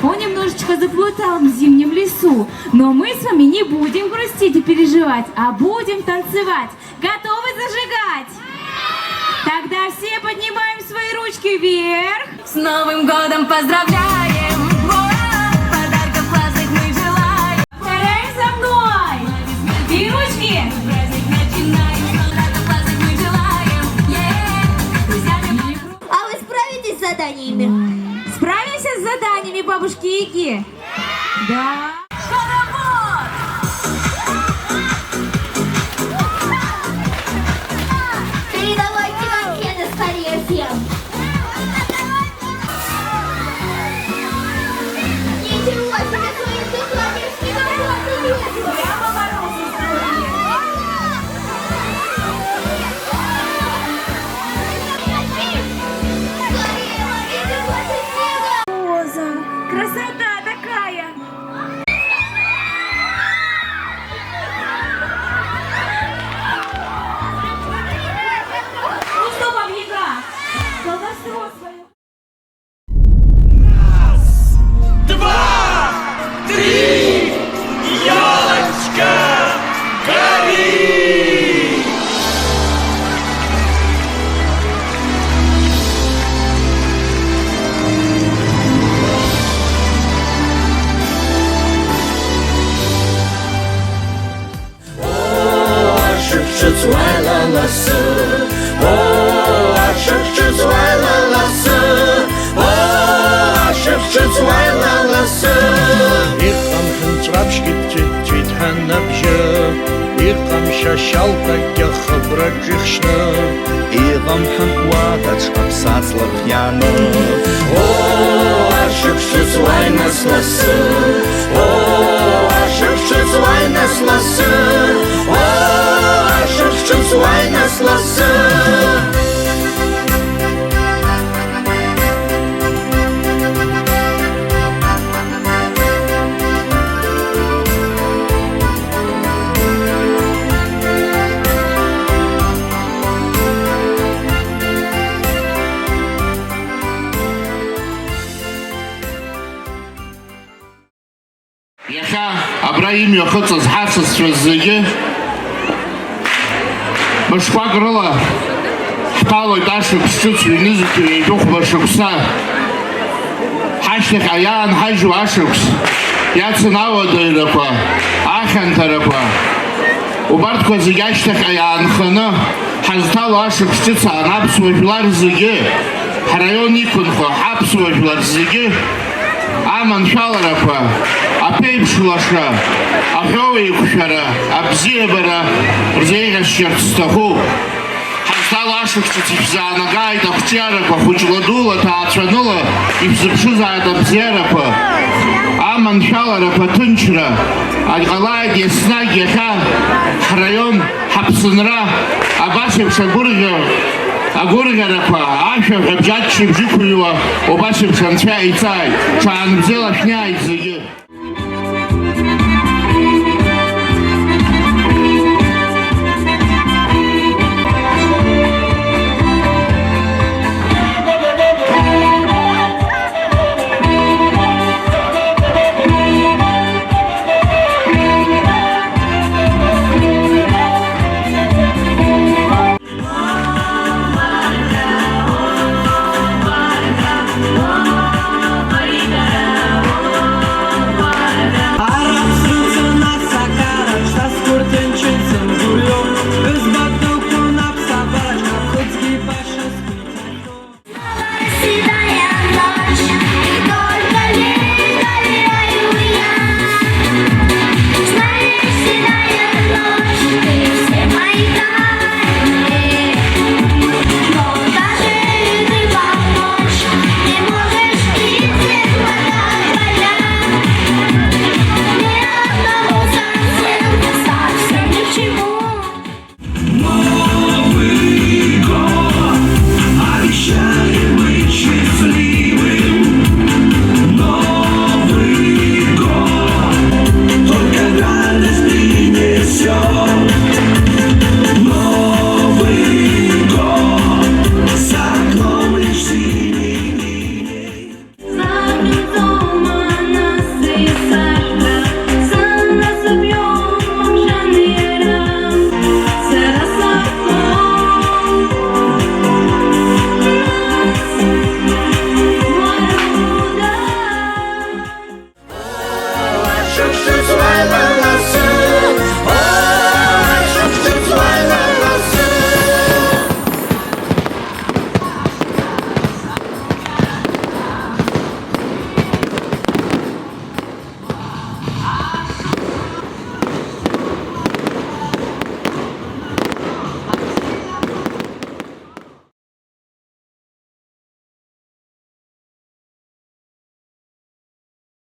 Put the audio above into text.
Он немножечко заплутал в зимнем лесу. Но мы с вами не будем грустить и переживать, а будем танцевать. Готовы зажигать? Тогда все поднимаем свои ручки вверх. С Новым годом поздравляем! Подарков классных мы желаем! Повторяем за мной. И ручки. Праздник начинаем! Подарков классных мы желаем! Друзьями... А вы справитесь с заданиями? Справимся с заданиями бабушки Яги? Да. Хоровод! Передавайте конфеты скорее всем. Ничего себе, своим дыханием снегопады лезут. Прямо морозы строили. Скорее ловите больше снега. Роза, красота такая. Ну что, баба Яга, колдовство свое. Два, три, елочка, гори! О, шепчет свайла ласы, о, шепчет свайла ласы, о, шепчет свайла ласы. Иқам хынцрапшки тит ханабжа, иқам шашалка яхабра джихшна, Иғам ханвагач абсацлар пьяна. о, шепчет свайна сласы, о, шепчет свайна сласы, о, шепчет свайна сласы. Иахьа Абраим иахыҵыз ҳасасцәа зегьы мышқәак рыла ҳҭалоит ашықәс ҿыц ҩнызқьҩ еидәыхәба шықәса. Ҳашьҭахь иаанҳажьу ашықәс иацын ауадаҩрақәа, ахьанҭарақәа. Убарҭқәа зегьы ашьҭахь иаанханы ҳазҭало ашықәс ҿыцаан аԥсуа жәлар зегьы, ҳраион иқәынхо ҳаԥсуа жәлар зегьы аманшәаларақәа, аԥеиԥшлаша, аҳәоуеиқәшәара, абзиабара рзеиӷьасшьарц зҭаху. Ҳазҭало ашықәс ҿыц ишәзаанагааит ақәҿиарақәа, хәыҷла-дула, ҭаацәаныла ишәзыԥшызааит абзиарақәа, аманшәаларақәа, аҭынчра. Ҟалааит еснагь иахьа ҳраион, ҳаԥсынра, абас еиԥш агәырӷьарақәа, ашәаҳәа бжьачча ибжьықәыҩуа, убас еиԥш анцәа иҵааит, ҽаанбзела шәниааит зегьы.